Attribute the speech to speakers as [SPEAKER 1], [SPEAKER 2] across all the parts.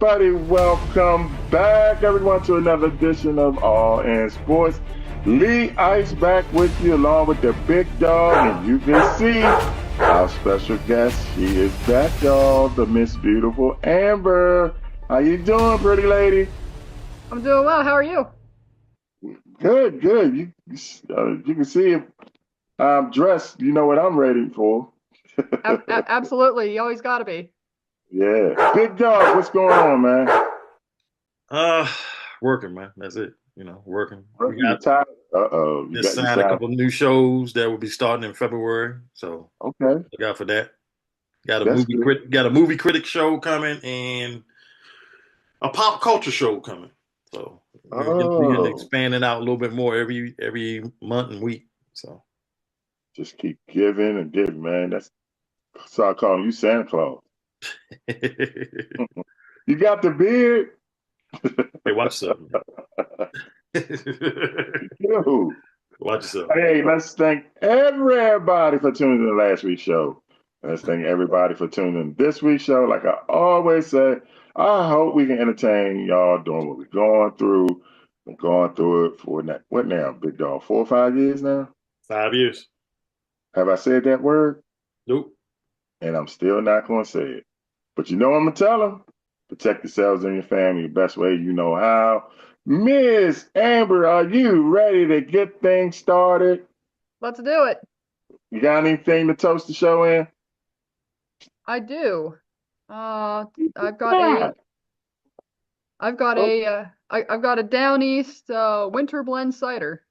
[SPEAKER 1] everybody. Welcome back, everyone, to another edition of All in Sports. Lee Ice back with you, along with the big dog, and you can see our special guest. She is back, y'all, the Miss Beautiful Amber. How you doing, pretty lady?
[SPEAKER 2] I'm doing well. How are you?
[SPEAKER 1] Good, good. You can see if I'm dressed. You know what I'm ready for.
[SPEAKER 2] Absolutely. You always got to be.
[SPEAKER 1] Yeah. Big dog, what's going on, man?
[SPEAKER 3] Working, man. That's it. Working. We
[SPEAKER 1] You
[SPEAKER 3] got
[SPEAKER 1] tired? Uh-oh.
[SPEAKER 3] just signed a couple of new shows that will be starting in February. So
[SPEAKER 1] Okay.
[SPEAKER 3] look out for that. Got a
[SPEAKER 1] That's
[SPEAKER 3] movie
[SPEAKER 1] good.
[SPEAKER 3] got a movie critic show coming and a pop culture show coming. So we're
[SPEAKER 1] Oh,
[SPEAKER 3] expanding out a little bit more every month and week. So
[SPEAKER 1] just keep giving and giving, man. So I call you Santa Claus. You got the beard?
[SPEAKER 3] hey, watch something.
[SPEAKER 1] Yo.
[SPEAKER 3] Watch yourself.
[SPEAKER 1] Hey, let's thank everybody for tuning in to last week's show. Let's thank everybody for tuning in this week's show. Like I always say, I hope we can entertain y'all doing what we're going through. We're going through it for what now, big dog? 4 or 5 years now?
[SPEAKER 3] 5 years.
[SPEAKER 1] Have I said that word?
[SPEAKER 3] Nope.
[SPEAKER 1] And I'm still not going to say it. But you know what I'm going to tell them? Protect yourselves and your family the best way you know how. Miss Amber, are you ready to get things started?
[SPEAKER 2] Let's do it.
[SPEAKER 1] You got anything to toast the show in?
[SPEAKER 2] I do. I've got
[SPEAKER 1] Yeah.
[SPEAKER 2] I've got a Down East winter blend cider.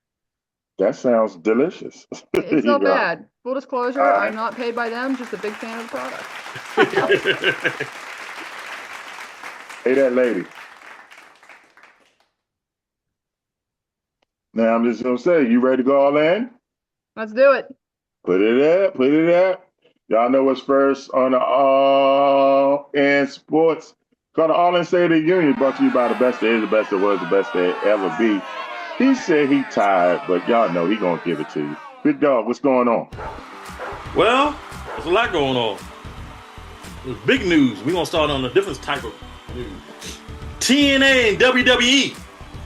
[SPEAKER 1] That sounds delicious.
[SPEAKER 2] It's
[SPEAKER 1] You
[SPEAKER 2] not
[SPEAKER 1] got-
[SPEAKER 2] bad. Full disclosure, I'm not paid by them. Just a big fan of the product.
[SPEAKER 1] Hey, that lady. Now I'm just gonna say, you ready to go all in?
[SPEAKER 2] Let's do it.
[SPEAKER 1] Put it up. Y'all know what's first on the All in Sports. Called the All in State of the Union, brought to you by the best there is, the best there was, the best there ever be. He said he tired, but y'all know he gonna give it to you. Big dog, what's going on?
[SPEAKER 3] Well, there's a lot going on. There's big news. We're going to start on a different type of news. TNA and WWE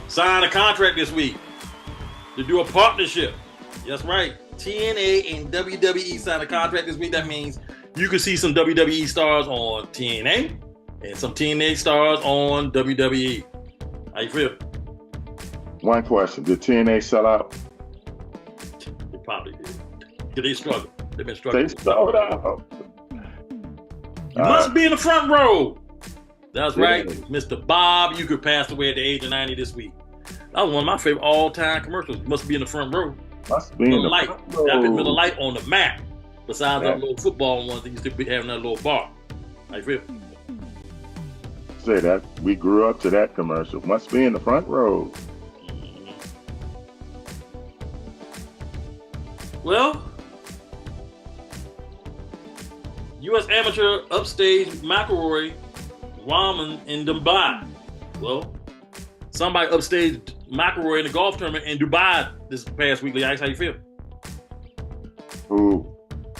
[SPEAKER 3] signed a contract this week to do a partnership. That's right. TNA and WWE signed a contract this week. That means you can see some WWE stars on TNA and some TNA stars on WWE. How you feel?
[SPEAKER 1] One question: did TNA sell out?
[SPEAKER 3] They probably did. Because they struggle. They've been struggling.
[SPEAKER 1] They sold out.
[SPEAKER 3] You must be in the front row. That's
[SPEAKER 1] Yeah.
[SPEAKER 3] right. Mr. Bob Euchre passed away at the age of 90 this week. That was one of my favorite all-time commercials. You must be in the front row.
[SPEAKER 1] Must be in
[SPEAKER 3] Miller
[SPEAKER 1] the
[SPEAKER 3] Lite.
[SPEAKER 1] front
[SPEAKER 3] That been
[SPEAKER 1] row.
[SPEAKER 3] Miller Lite on the map. Besides
[SPEAKER 1] Yeah.
[SPEAKER 3] that little football ones that used to be having that little bar. How you feel?
[SPEAKER 1] Say that we grew up to that commercial. Must be in the front row.
[SPEAKER 3] Well, U.S. amateur upstage McElroy Ramen in Dubai. Well, somebody upstaged McElroy in the golf tournament in Dubai this past week. How you feel?
[SPEAKER 1] Who?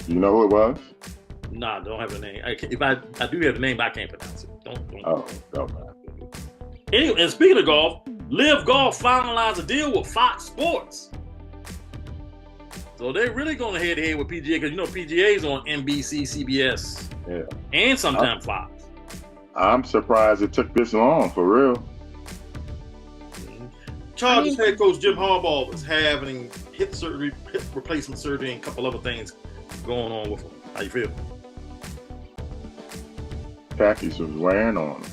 [SPEAKER 1] You know who it was?
[SPEAKER 3] Nah, don't have a name. I do have a name, but I can't pronounce it. Don't.
[SPEAKER 1] Oh, don't mind.
[SPEAKER 3] Anyway, and speaking of golf, Live Golf finalized a deal with Fox Sports. So they're really going head to head with PGA because PGA is on NBC, CBS,
[SPEAKER 1] Yeah.
[SPEAKER 3] and sometimes Fox.
[SPEAKER 1] I'm surprised it took this long, for real.
[SPEAKER 3] Chargers head coach Jim Harbaugh was having hip replacement surgery, and a couple other things going on with him. How you feel?
[SPEAKER 1] Khakis was wearing on him.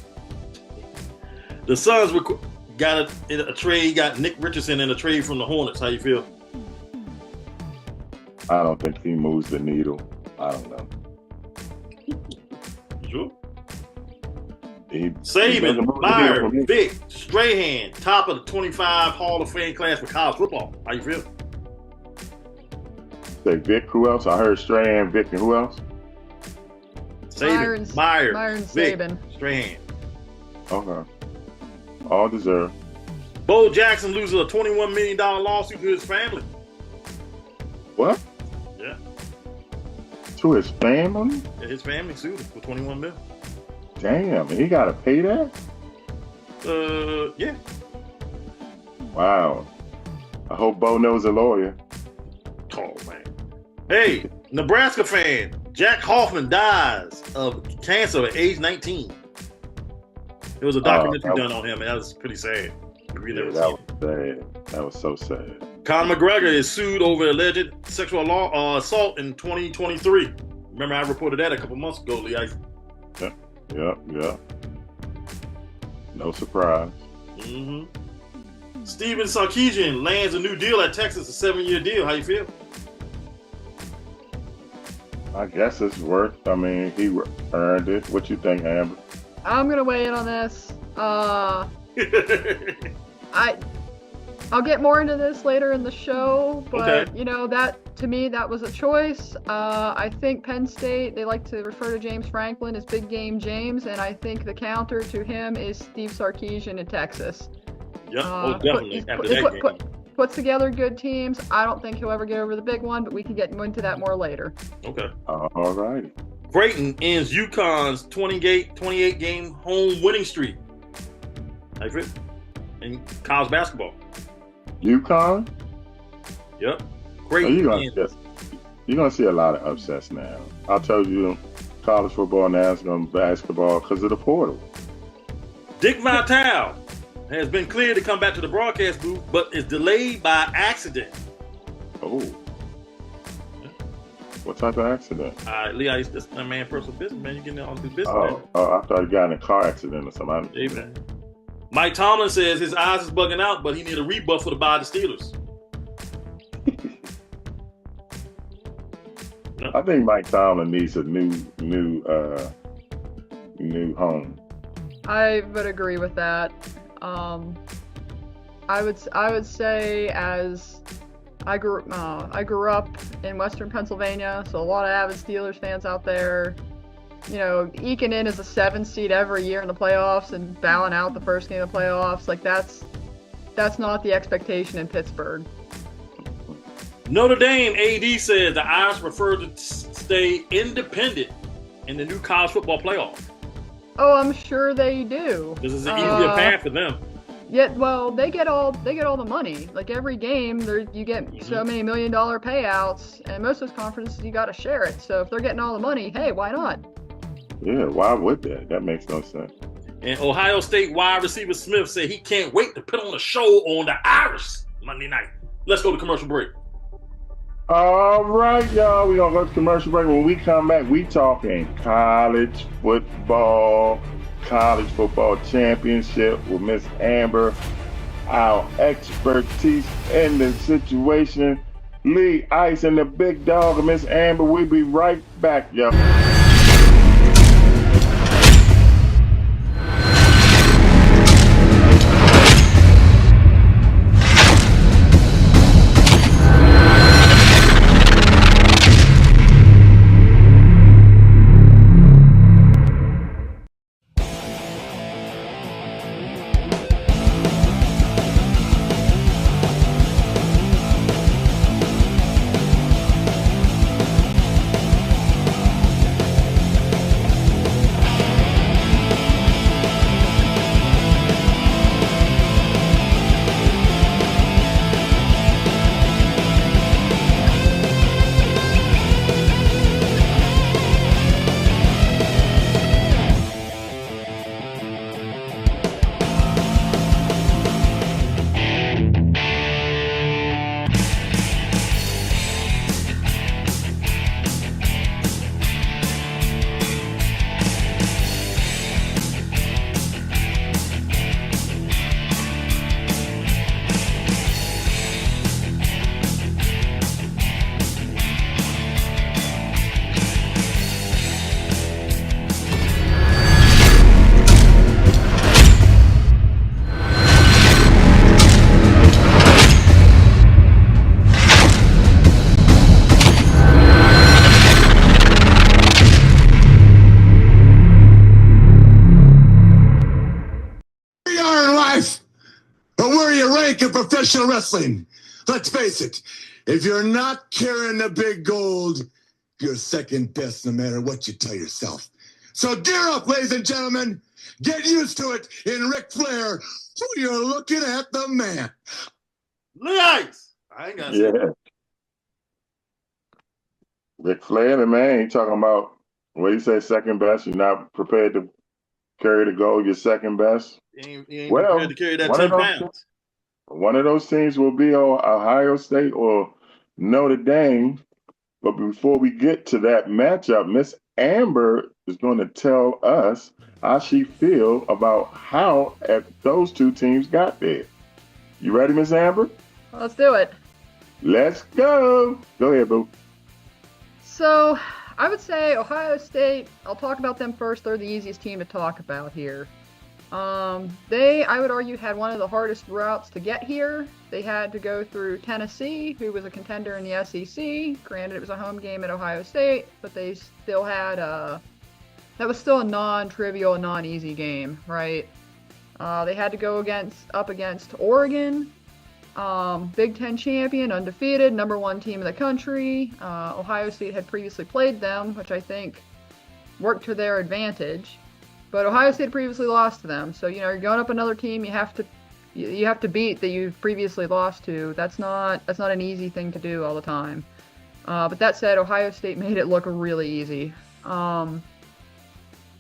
[SPEAKER 3] The Suns got a trade, got Nick Richardson in a trade from the Hornets. How you feel?
[SPEAKER 1] I don't think he moves the needle. I don't know.
[SPEAKER 3] You sure?
[SPEAKER 1] He
[SPEAKER 3] Saban,
[SPEAKER 1] doesn't move the needle for
[SPEAKER 3] Meyer,
[SPEAKER 1] me.
[SPEAKER 3] Vic, Strahan, top of the 25 Hall of Fame class for college football. How you feel?
[SPEAKER 1] Say Vic, who else? I heard Strahan, Vic, and who else?
[SPEAKER 3] Saban, Meyer,
[SPEAKER 2] Myron
[SPEAKER 3] Vic,
[SPEAKER 2] Saban.
[SPEAKER 3] Strahan.
[SPEAKER 1] Okay. All deserved.
[SPEAKER 3] Bo Jackson loses a $21 million lawsuit to his family.
[SPEAKER 1] What?
[SPEAKER 3] Yeah.
[SPEAKER 1] To his family?
[SPEAKER 3] His family sued him for $21 million.
[SPEAKER 1] Damn, he got to pay that?
[SPEAKER 3] Yeah.
[SPEAKER 1] Wow. I hope Bo knows a lawyer.
[SPEAKER 3] Oh, man. Hey, Nebraska fan, Jack Hoffman dies of cancer at age 19. There was a documentary done on him, and that was pretty sad.
[SPEAKER 1] That was sad. That was so sad.
[SPEAKER 3] Conor McGregor is sued over alleged sexual assault in 2023. Remember, I reported that a couple months ago, Lee.
[SPEAKER 1] Yeah. No surprise.
[SPEAKER 3] Mm-hmm. Steven Sarkisian lands a new deal at Texas, a 7-year deal. How you feel?
[SPEAKER 1] I guess it's worth. I mean, he earned it. What you think, Amber?
[SPEAKER 2] I'm gonna weigh in on this. I'll get more into this later in the show, but
[SPEAKER 3] okay.
[SPEAKER 2] you know, that to me, that was a choice. I think Penn State, they like to refer to James Franklin as Big Game James, and I think the counter to him is Steve Sarkisian in Texas.
[SPEAKER 3] Yep, definitely.
[SPEAKER 2] Puts together good teams. I don't think he'll ever get over the big one, but we can get into that more later.
[SPEAKER 3] Okay.
[SPEAKER 1] All right.
[SPEAKER 3] Creighton ends UConn's 28 game home winning streak. How you feel? In college basketball.
[SPEAKER 1] UConn?
[SPEAKER 3] Yep.
[SPEAKER 1] Creighton. You're gonna see a lot of upsets now. I'll tell you, college football now is going to basketball because of the portal.
[SPEAKER 3] Dick Vitale has been cleared to come back to the broadcast booth, but is delayed by accident.
[SPEAKER 1] Oh. What type of accident?
[SPEAKER 3] Lee, that's my man personal business, man. You getting on his business, man.
[SPEAKER 1] I thought he got in a car accident or something.
[SPEAKER 3] Hey, man. Mike Tomlin says his eyes is bugging out, but he need a rebuff for the buy the Steelers.
[SPEAKER 1] I think Mike Tomlin needs a new home.
[SPEAKER 2] I would agree with that. I would say, as I grew up in Western Pennsylvania, so a lot of avid Steelers fans out there. You know, eking in as a 7 seed every year in the playoffs and bowing out the first game of the playoffs, like that's not the expectation in Pittsburgh.
[SPEAKER 3] Notre Dame AD says the Irish prefer to stay independent in the new college football playoff.
[SPEAKER 2] Oh, I'm sure they do.
[SPEAKER 3] This is an easier path for them.
[SPEAKER 2] Yeah, well, they get all the money. Like every game, you get so many $1 million payouts, and most of those conferences you got to share it. So if they're getting all the money, hey, why not?
[SPEAKER 1] Yeah, why would that? That makes no sense.
[SPEAKER 3] And Ohio State wide receiver Smith said he can't wait to put on a show on the Irish Monday night. Let's go to commercial break.
[SPEAKER 1] All right, y'all. We're going to go to commercial break. When we come back, we talking college football championship with Miss Amber, our expertise in the situation. Lee Ice and the big dog, Miss Amber. We'll be right back, y'all.
[SPEAKER 4] In professional wrestling, let's face it, if you're not carrying the big gold, you're second best no matter what you tell yourself. So gear up, ladies and gentlemen. Get used to it in Ric Flair. You're looking at the man.
[SPEAKER 3] Nice. I ain't got to say that.
[SPEAKER 1] Ric Flair, the man, he talking about what he say, second best. You're not prepared to carry the goal. You're second best.
[SPEAKER 3] You ain't
[SPEAKER 1] Well,
[SPEAKER 3] prepared to carry that 10 pounds.
[SPEAKER 1] One of those teams will be Ohio State or Notre Dame. But before we get to that matchup, Miss Amber is going to tell us how she feel about how those two teams got there. You ready, Miss Amber?
[SPEAKER 2] Let's do it.
[SPEAKER 1] Let's go. Go ahead, boo.
[SPEAKER 2] So, I would say Ohio State, I'll talk about them first. They're the easiest team to talk about here. They, I would argue, had one of the hardest routes to get here. They had to go through Tennessee, who was a contender in the SEC. Granted, it was a home game at Ohio State, but they still had that was still a non-trivial, non-easy game, right? They had to go up against Oregon, Big Ten champion, undefeated, #1 team in the country. Ohio State had previously played them, which I think worked to their advantage. But Ohio State previously lost to them, so you're going up another team you have to beat that you've previously lost to. That's not an easy thing to do all the time. But that said, Ohio State made it look really easy.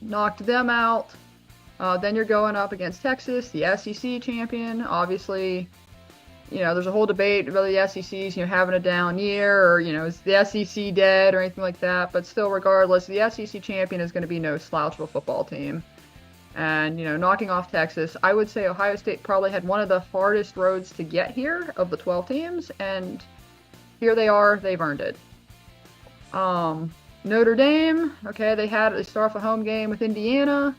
[SPEAKER 2] Knocked them out. Then you're going up against Texas, the SEC champion. Obviously, there's a whole debate whether the SEC's having a down year or is the SEC dead or anything like that. But still, regardless, the SEC champion is going to be no slouch of a football team. And knocking off Texas, I would say Ohio State probably had one of the hardest roads to get here of the 12 teams, and here they are. They've earned it. Notre Dame, okay, they start off a home game with Indiana.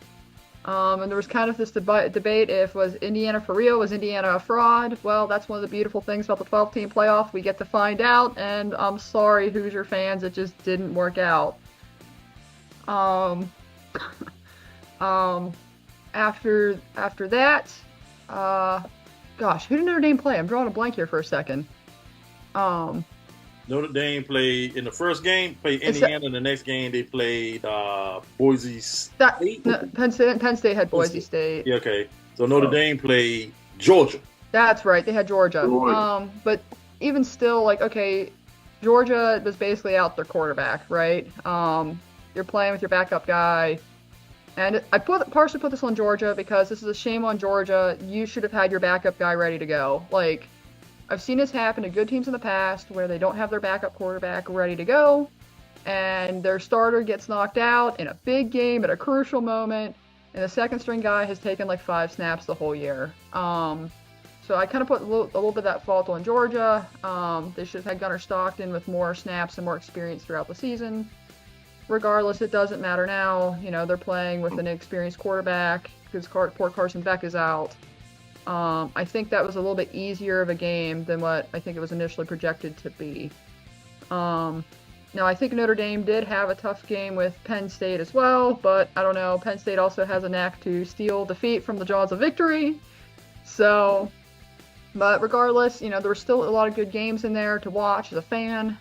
[SPEAKER 2] And there was kind of this debate if was Indiana for real, was Indiana a fraud? Well, that's one of the beautiful things about the 12-team playoff. We get to find out, and I'm sorry, Hoosier fans, it just didn't work out. After that, gosh, who did Notre Dame play? I'm drawing a blank here for a second.
[SPEAKER 3] Notre Dame played in the first game, played Indiana. In the next game, they played Boise State.
[SPEAKER 2] Penn State had Boise State.
[SPEAKER 3] Yeah, okay. So Notre Dame played Georgia.
[SPEAKER 2] That's right. They had Georgia. But even still, Georgia was basically out their quarterback, right? You're playing with your backup guy. And I partially put this on Georgia because this is a shame on Georgia. You should have had your backup guy ready to go. I've seen this happen to good teams in the past where they don't have their backup quarterback ready to go, and their starter gets knocked out in a big game at a crucial moment, and the second string guy has taken 5 snaps the whole year. So I kind of put a little bit of that fault on Georgia. They should have had Gunnar Stockton with more snaps and more experience throughout the season. Regardless, it doesn't matter now. They're playing with an inexperienced quarterback because poor Carson Beck is out. I think that was a little bit easier of a game than what I think it was initially projected to be. Now, I think Notre Dame did have a tough game with Penn State as well, but I don't know. Penn State also has a knack to steal defeat from the jaws of victory. So, but regardless, there were still a lot of good games in there to watch as a fan.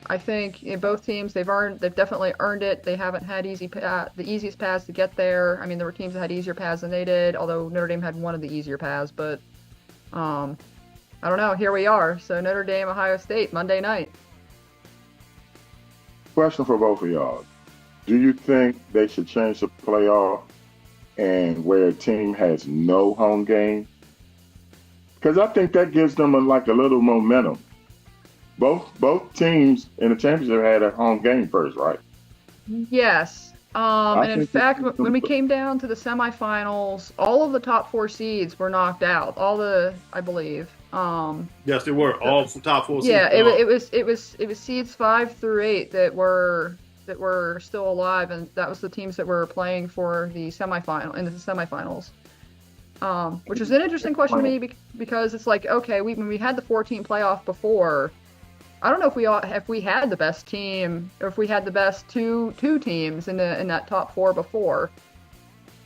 [SPEAKER 2] I think both teams, they've definitely earned it. They haven't had the easiest paths to get there. I mean, there were teams that had easier paths than they did, although Notre Dame had one of the easier paths. But I don't know. Here we are. So Notre Dame, Ohio State, Monday night.
[SPEAKER 1] Question for both of y'all: do you think they should change the playoff and where a team has no home game? Because I think that gives them a little momentum. Both teams in the championship had a home game first, right?
[SPEAKER 2] Yes. And in fact, when we came down to the semifinals, all of the top 4 seeds were knocked out. I believe.
[SPEAKER 3] Yes, they were. All top 4 seeds.
[SPEAKER 2] Yeah, it was seeds 5 through 8 that were still alive, and that was the teams that were playing for the semifinals. Which is an interesting question to me because it's okay, when we had the 4-team playoff before, I don't know if we had the best team or if we had the best two teams in that top 4 before.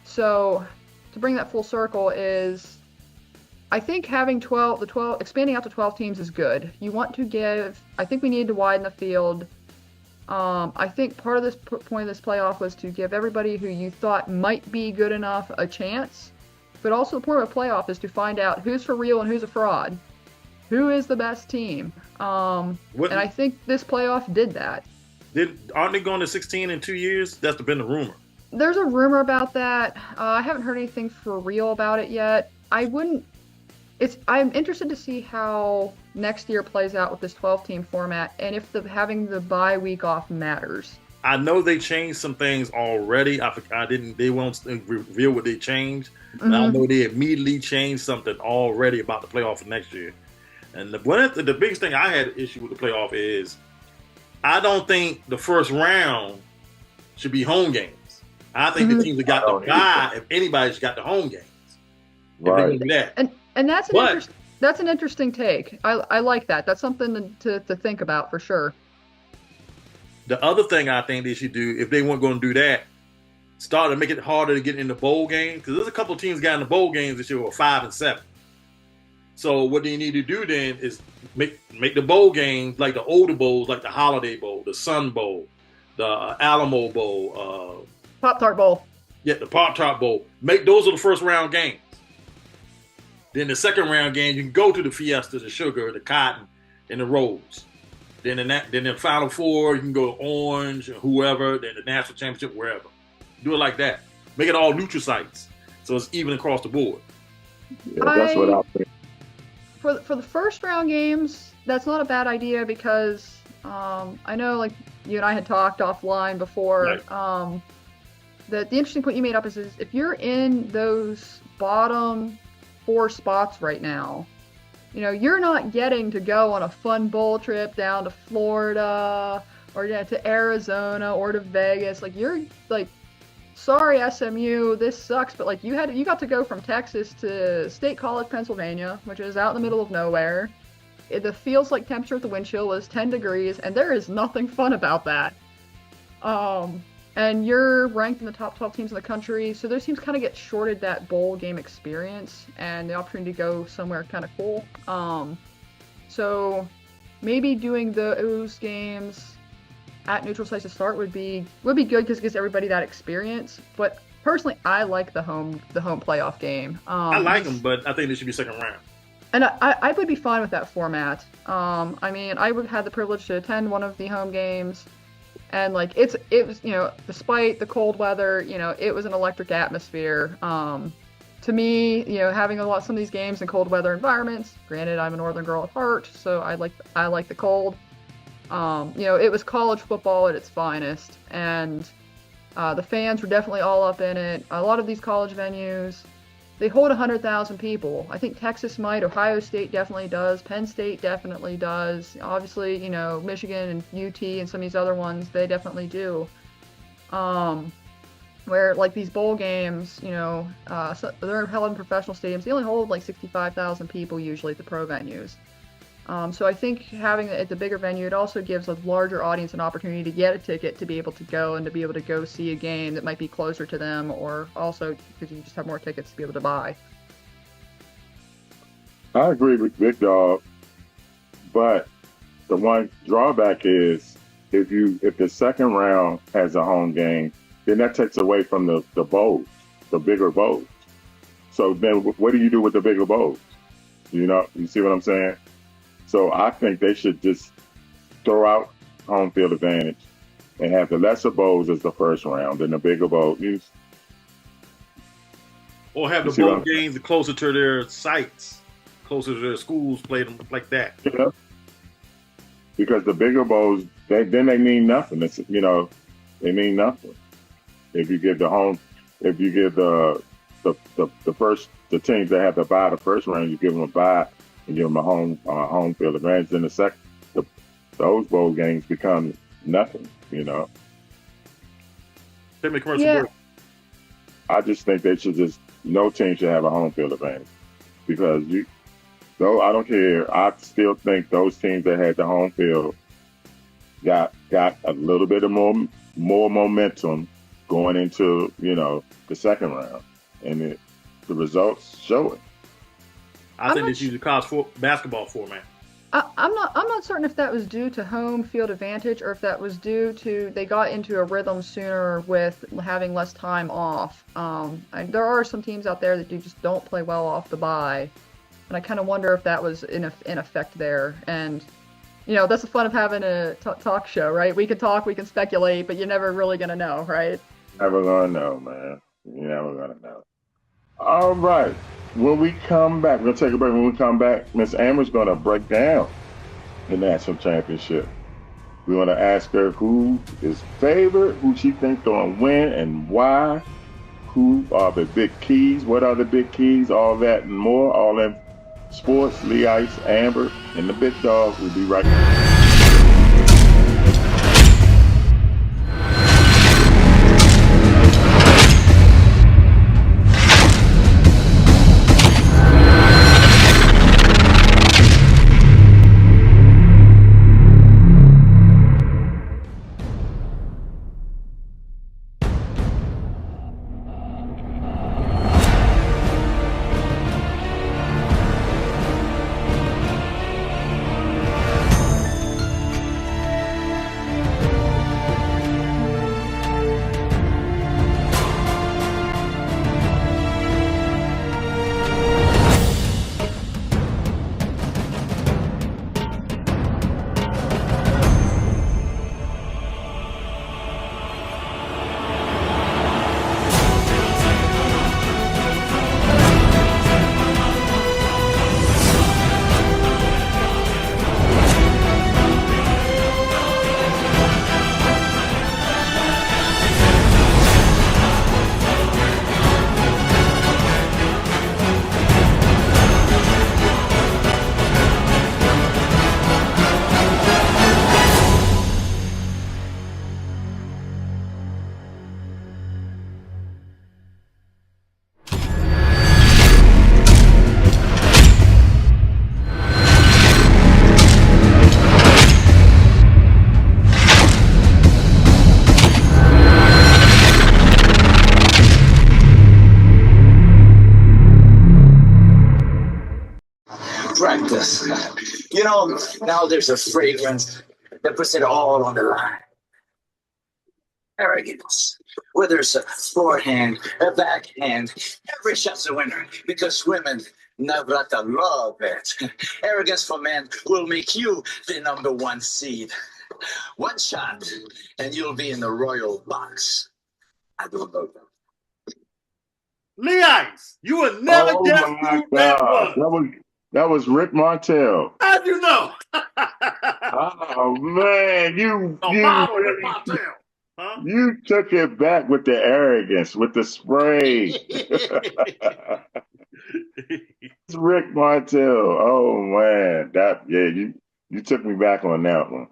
[SPEAKER 2] So to bring that full circle is, I think having expanding out to 12 teams is good. You want to I think we need to widen the field. I think part of this point of this playoff was to give everybody who you thought might be good enough a chance. But also the point of a playoff is to find out who's for real and who's a fraud. Who is the best team? And I think this playoff did that.
[SPEAKER 3] Aren't they going to 16 in 2 years? That's been the rumor.
[SPEAKER 2] There's a rumor about that. I haven't heard anything for real about it yet. I'm interested to see how next year plays out with this 12-team format and if having the bye week off matters.
[SPEAKER 3] I know they changed some things already. They won't reveal what they changed. Mm-hmm. I know they immediately changed something already about the playoff for next year. And the biggest thing I had an issue with the playoff is I don't think the first round should be home games. I think the teams that got the bye, if anybody's got the home games.
[SPEAKER 1] Right.
[SPEAKER 2] And that's an interesting take. I like that. That's something to think about for sure.
[SPEAKER 3] The other thing I think they should do, if they weren't going to do that, start to make it harder to get in the bowl game. Because there's a couple of teams got in the bowl games this year who are 5 and 7. So what they need to do then is make the bowl games like the older bowls, like the Holiday Bowl, the Sun Bowl, the Alamo Bowl,
[SPEAKER 2] Pop-Tart Bowl.
[SPEAKER 3] Yeah, the Pop-Tart Bowl. Make those are the first round games. Then the second round game, you can go to the Fiesta, the Sugar, the Cotton, and the Rose. Then in the Final Four, you can go to Orange or whoever. Then the National Championship, wherever. Do it like that. Make it all neutral sites, so it's even across the board.
[SPEAKER 1] Yeah, that's what I think.
[SPEAKER 2] For the first round games, that's not a bad idea because I know like you and I had talked offline before.
[SPEAKER 3] Right.
[SPEAKER 2] That the interesting point you made up is if you're in those bottom 4 spots right now, you're not getting to go on a fun bowl trip down to Florida or to Arizona or to Vegas. Like you're like, sorry SMU, this sucks, but like you got to go from Texas to State College, Pennsylvania, which is out in the middle of nowhere. The feels like temperature at the wind chill was 10 degrees, and there is nothing fun about that. And you're ranked in the top 12 teams in the country, so those teams kind of get shorted that bowl game experience and the opportunity to go somewhere kind of cool. So maybe doing those games at neutral sites to start would be good because it gives everybody that experience. But personally, I like the home playoff game.
[SPEAKER 3] I like them, but I think they should be second round.
[SPEAKER 2] And I would be fine with that format. I mean, I would have had the privilege to attend one of the home games. And like it was, despite the cold weather, it was an electric atmosphere. To me, having some of these games in cold weather environments. Granted, I'm a northern girl at heart, so I like the cold. It was college football at its finest, and the fans were definitely all up in it. A lot of these college venues, they hold 100,000 people. I think Texas might, Ohio State definitely does, Penn State definitely does. Obviously, Michigan and UT and some of these other ones, they definitely do. Where like these bowl games, so they're held in professional stadiums. They only hold like 65,000 people usually at the pro venues. So I think having it at the bigger venue, it also gives a larger audience an opportunity to get a ticket to be able to go and to be able to go see a game that might be closer to them, or also because you just have more tickets to be able to buy.
[SPEAKER 1] I agree with Big Dog, but the one drawback is if the second round has a home game, then that takes away from the bowls, the bigger bowls. So then what do you do with the bigger bowls? You see what I'm saying? So I think they should just throw out home field advantage and have the lesser bowls as the first round and the bigger bowls.
[SPEAKER 3] Or have the bowl games closer to their sites, closer to their schools, play them like that.
[SPEAKER 1] Yeah. Because the bigger bowls, they mean nothing. It's, they mean nothing. If you give the teams that have to buy the first round, you give them a bye. And give them a home field advantage. Then those bowl games become nothing,
[SPEAKER 2] Yeah.
[SPEAKER 1] I just think they should no team should have a home field advantage because I don't care. I still think those teams that had the home field got a little bit of more momentum going into the second round, and the results show it.
[SPEAKER 3] I think they should use the college basketball format.
[SPEAKER 2] I'm not certain if that was due to home field advantage or if that was due to they got into a rhythm sooner with having less time off. There are some teams out there that just don't play well off the bye, and I kind of wonder if that was in effect there. And that's the fun of having a talk show, right? We can talk, we can speculate, but you're never really gonna know, right?
[SPEAKER 1] Never gonna know, man. You're never gonna know. All right. When we come back, we're gonna take a break. When we come back, Miss Amber's gonna break down the national championship. We want to ask her who is favored, who she thinks gonna win, and why. Who are the big keys? What are the big keys? All that and more. All in sports. Lee Ice, Amber, and the big dog. We'll be right back.
[SPEAKER 5] Practice. Now there's a fragrance that puts it all on the line. Arrogance. Whether it's a forehand, a backhand, every shot's a winner because women Navrata love it. Arrogance for men will make you the number one seed. One shot, and you'll be in the royal box. I don't know.
[SPEAKER 3] Lee Ice, you will never
[SPEAKER 1] Oh
[SPEAKER 3] guess
[SPEAKER 1] my
[SPEAKER 3] who that
[SPEAKER 1] God.
[SPEAKER 3] was.
[SPEAKER 1] That was Rick Martel.
[SPEAKER 3] How'd you know?
[SPEAKER 1] Oh man, you
[SPEAKER 3] Model Rick
[SPEAKER 1] really
[SPEAKER 3] Martel. Huh?
[SPEAKER 1] you took it back with the arrogance, with the spray. It's Rick Martel. Oh man, you took me back on that one.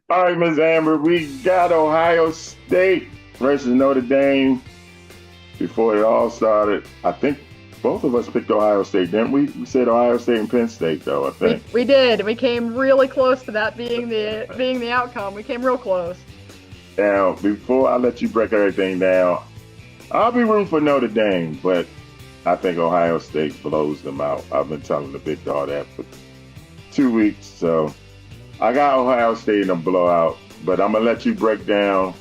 [SPEAKER 1] All right, Ms. Amber, we got Ohio State versus Notre Dame. Before it all started, I think both of us picked Ohio State, didn't we? We said Ohio State and Penn State, though, I think.
[SPEAKER 2] We did. We came really close to that being the outcome. We came real close.
[SPEAKER 1] Now, before I let you break everything down, I'll be rooting for Notre Dame, but I think Ohio State blows them out. I've been telling the big dog that for 2 weeks, so I got Ohio State in a blowout, but I'm going to let you break down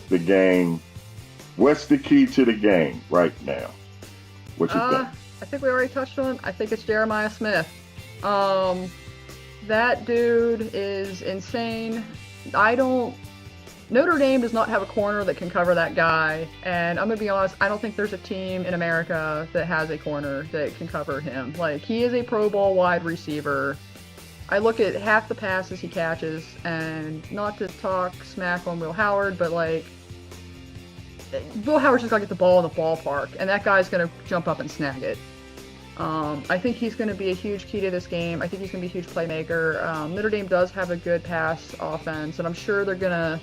[SPEAKER 1] the game. What's the key to the game right now? What you think?
[SPEAKER 2] I think we already touched on it. I think it's Jeremiah Smith. That dude is insane. Notre Dame does not have a corner that can cover that guy, and I'm gonna be honest, I don't think there's a team in America that has a corner that can cover him. Like, he is a Pro Bowl wide receiver. I look at half the passes he catches, and not to talk smack on Will Howard, but like, Will Howard's just gotta get the ball in the ballpark, and that guy's gonna jump up and snag it. I think he's going to be a huge key to this game. I think he's going to be a huge playmaker. Notre Dame does have a good pass offense, and I'm sure they're going to...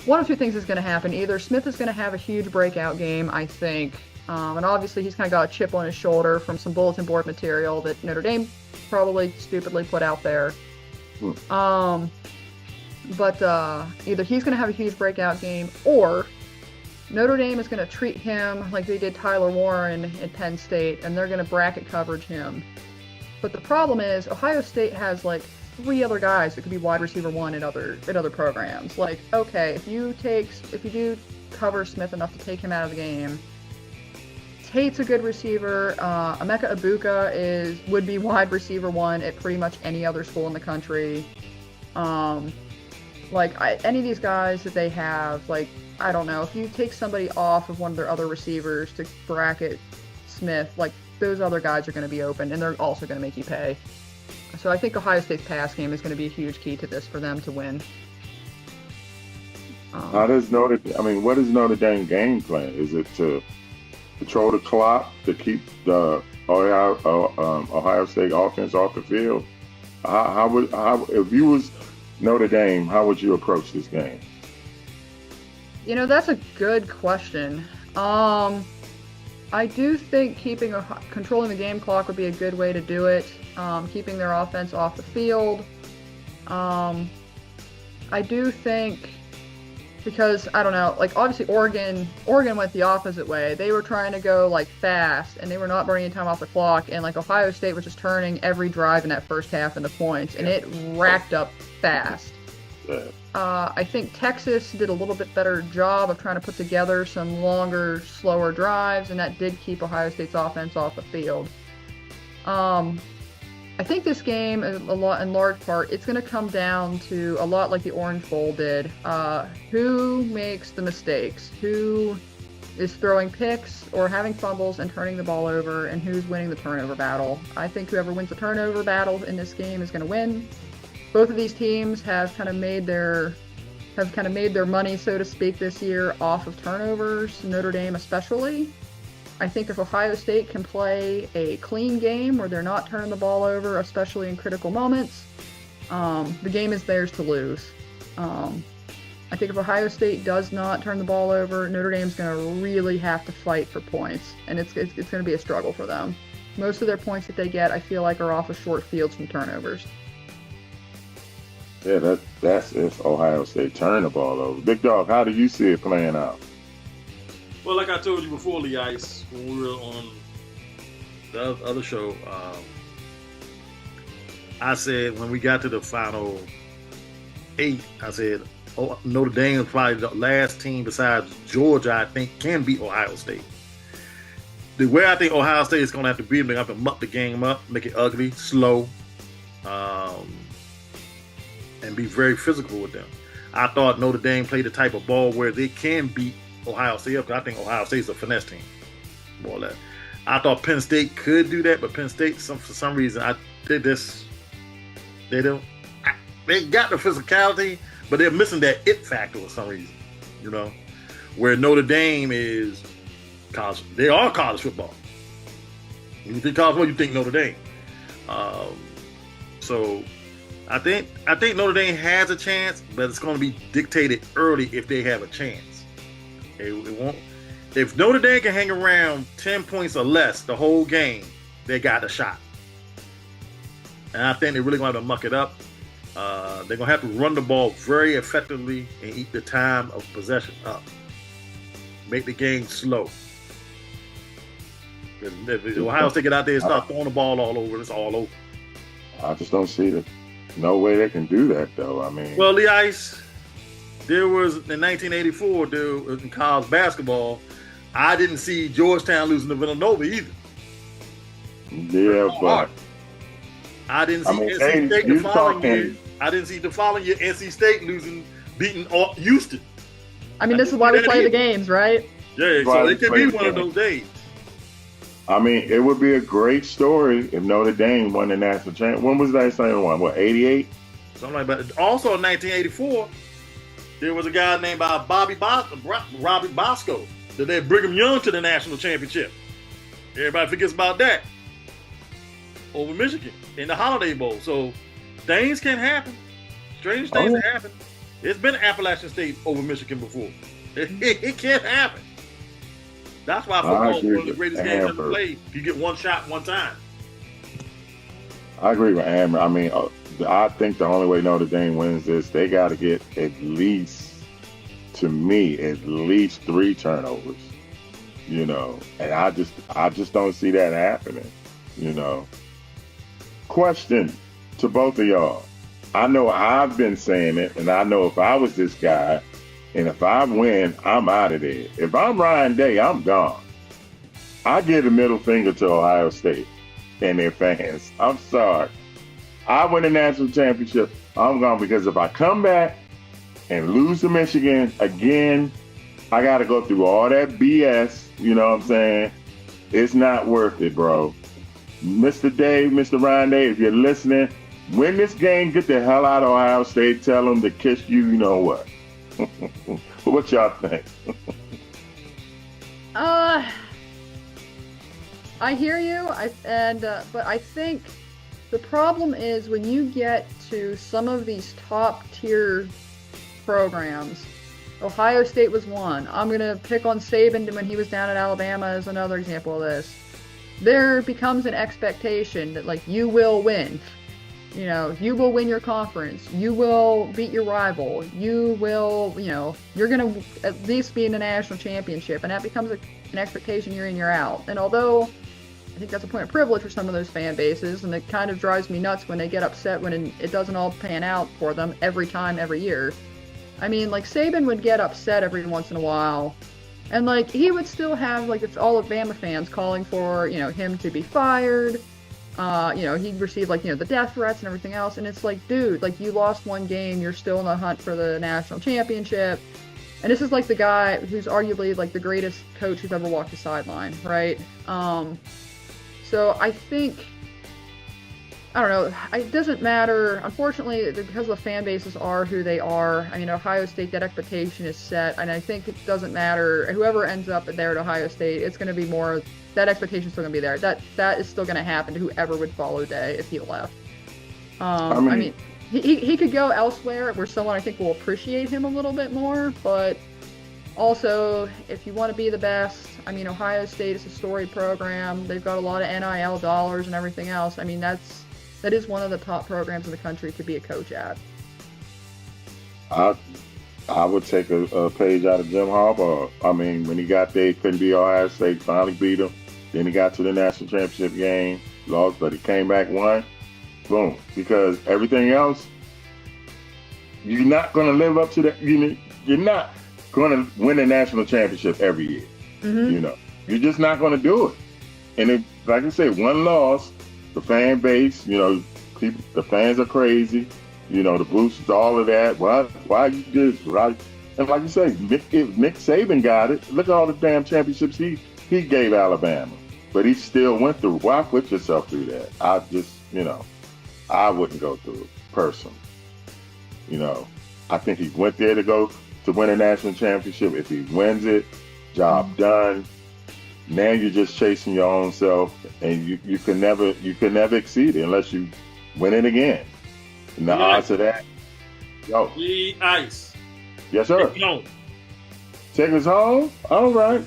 [SPEAKER 2] One of two things is going to happen. Either Smith is going to have a huge breakout game, I think, and obviously he's kind of got a chip on his shoulder from some bulletin board material that Notre Dame probably stupidly put out there. But either he's going to have a huge breakout game, or Notre Dame is going to treat him like they did Tyler Warren at Penn State, and they're going to bracket coverage him. But the problem is Ohio State has like 3 other guys that could be wide receiver 1 at other programs. Like, okay, if you do cover Smith enough to take him out of the game, Tate's a good receiver. Emeka Ibuka would be wide receiver 1 at pretty much any other school in the country. Any of these guys that they have, like, I don't know, if you take somebody off of one of their other receivers to bracket Smith, like, those other guys are going to be open, and they're also going to make you pay. So I think Ohio State's pass game is going to be a huge key to this for them to win.
[SPEAKER 1] What is Notre Dame game plan? Is it to control the clock, to keep the Ohio State offense off the field? If you was Notre Dame, how would you approach this game?
[SPEAKER 2] You know, that's a good question. I do think controlling the game clock would be a good way to do it. Keeping their offense off the field. I do think, because I don't know, like, obviously Oregon went the opposite way. They were trying to go like fast, and they were not burning any time off the clock. And like Ohio State was just turning every drive in that first half into points, and it racked up fast.
[SPEAKER 1] Yeah.
[SPEAKER 2] I think Texas did a little bit better job of trying to put together some longer, slower drives, and that did keep Ohio State's offense off the field. I think this game, in large part, it's going to come down to a lot like the Orange Bowl did. Who makes the mistakes? Who is throwing picks or having fumbles and turning the ball over, and who's winning the turnover battle? I think whoever wins the turnover battle in this game is going to win. Both of these teams have kind of made their money, so to speak, this year off of turnovers, Notre Dame especially. I think if Ohio State can play a clean game where they're not turning the ball over, especially in critical moments, the game is theirs to lose. I think if Ohio State does not turn the ball over, Notre Dame's going to really have to fight for points, and it's going to be a struggle for them. Most of their points that they get, I feel like, are off of short fields from turnovers.
[SPEAKER 1] Yeah, that's if Ohio State turn the ball over. Big Dog, how do you see it playing out?
[SPEAKER 3] Well, like I told you before, Lee Ice, when we were on the other show, I said when we got to the final 8, I said Notre Dame is probably the last team besides Georgia I think can beat Ohio State. The way I think Ohio State is going to have to beat them, they're going to have to muck the game up, make it ugly, slow, and be very physical with them. I thought Notre Dame played the type of ball where they can beat Ohio State up, because I think Ohio State's a finesse team, more or less. I thought Penn State could do that, but Penn State, for some reason, they got the physicality, but they're missing that it factor for some reason, you know, where Notre Dame is college. They are college football. When you think college football, you think Notre Dame. So I think Notre Dame has a chance, but it's going to be dictated early if they have a chance. It won't. If Notre Dame can hang around 10 points or less the whole game, they got a shot. And I think they're really going to have to muck it up. They're going to have to run the ball very effectively and eat the time of possession up. Make the game slow. If Ohio State get out there and start throwing the ball all over, it's all over.
[SPEAKER 1] I just don't see no way they can do that, though. I mean,
[SPEAKER 3] well, Lee Ice, there was in 1984, dude, in college basketball, I didn't see Georgetown losing to Villanova either.
[SPEAKER 1] Yeah, but
[SPEAKER 3] I didn't see NC State the following year. I didn't see the following year NC State beating Houston.
[SPEAKER 2] I mean, this is why we play the games, right?
[SPEAKER 3] Yeah, so it could be one of those days.
[SPEAKER 1] I mean, it would be a great story if Notre Dame won the national championship. When was that same one? What, 88?
[SPEAKER 3] Something like that. Also in 1984, there was a guy named Robbie Bosco that led Brigham Young to the national championship. Everybody forgets about that. Over Michigan in the Holiday Bowl. So things can happen. Strange things can happen. It's been Appalachian State over Michigan before. It can't happen. That's why football is one of the greatest games ever played. You get one shot one time.
[SPEAKER 1] I agree with Amber. I mean, I think the only way Notre Dame wins this, they got to get at least 3 turnovers. You know, and I just don't see that happening. You know, question to both of y'all. I know I've been saying it, and I know if I was this guy, and if I win, I'm out of there. If I'm Ryan Day, I'm gone. I give a middle finger to Ohio State and their fans. I'm sorry. I win the national championship, I'm gone, because if I come back and lose to Michigan again, I got to go through all that BS. You know what I'm saying? It's not worth it, bro. Mr. Dave, Mr. Ryan Day, if you're listening, win this game, get the hell out of Ohio State, tell them to kiss you know what. What y'all think?
[SPEAKER 2] I hear you, but I think the problem is when you get to some of these top tier programs. Ohio State was one. I'm going to pick on Saban when he was down at Alabama as another example of this. There becomes an expectation that, like, you will win. You know, you will win your conference. You will beat your rival. You will, you know, you're going to at least be in the national championship. And that becomes an expectation year in, year out. And although I think that's a point of privilege for some of those fan bases, and it kind of drives me nuts when they get upset when it doesn't all pan out for them every time, every year. I mean, like, Saban would get upset every once in a while, and, like, he would still have, like, it's all of Bama fans calling for, you know, him to be fired. You know, he'd receive, like, you know, the death threats and everything else, and it's like, dude, like, you lost one game, you're still in the hunt for the national championship. And this is, like, the guy who's arguably, like, the greatest coach who's ever walked the sideline, right? So I think, I don't know, it doesn't matter. Unfortunately, because the fan bases are who they are, I mean, Ohio State, that expectation is set, and I think it doesn't matter. Whoever ends up there at Ohio State, it's going to be more, that expectation is still going to be there. That is still going to happen to whoever would follow Day if he left. I mean, he could go elsewhere where someone, I think, will appreciate him a little bit more, but also, if you want to be the best, I mean, Ohio State is a storied program. They've got a lot of NIL dollars and everything else. I mean, that is one of the top programs in the country to be a coach at.
[SPEAKER 1] I would take a page out of Jim Harbaugh. I mean, when he got there, he couldn't be Ohio State, finally beat them. Then he got to the national championship game, lost, but he came back, won. Boom. Because everything else, you're not going to live up to that. You're not going to win a national championship every year. Mm-hmm. You know, you're just not going to do it. And if, like I said, one loss, the fan base, you know, the fans are crazy. You know, the boosters, all of that. Why you this, right? And like you say, if Nick Saban got it, look at all the damn championships he gave Alabama. But he still went through. Why put yourself through that? I just, you know, I wouldn't go through it personally. You know, I think he went there to win a national championship. If he wins it, job done. Now you're just chasing your own self, and you can never exceed it unless you win it again. And the odds of that, yo.
[SPEAKER 3] Lee Ice.
[SPEAKER 1] Yes, sir. Take us home? All right.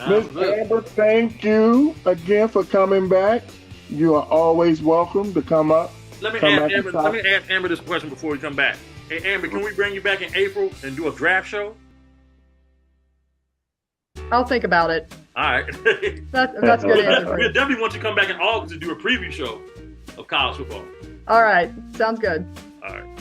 [SPEAKER 1] Miss Amber, thank you again for coming back. You are always welcome to come up.
[SPEAKER 3] Let me ask Amber this question before we come back. Hey, Amber, can we bring you back in April and do a draft show?
[SPEAKER 2] I'll think about it.
[SPEAKER 3] All right.
[SPEAKER 2] That's good answer.
[SPEAKER 3] We definitely want you to come back in August to do a preview show of college football.
[SPEAKER 2] All right. Sounds good.
[SPEAKER 3] All right.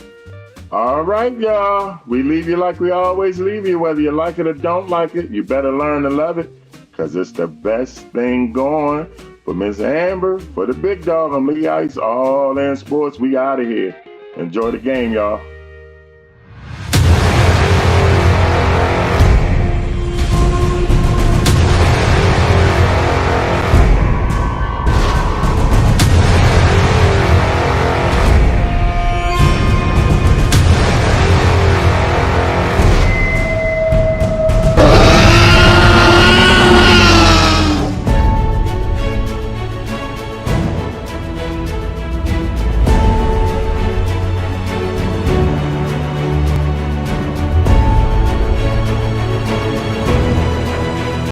[SPEAKER 1] All right, y'all. We leave you like we always leave you. Whether you like it or don't like it, you better learn to love it, because it's the best thing going. For Miss Amber, for the big dog, I'm Lee Ice, All In Sports. We out of here. Enjoy the game, y'all.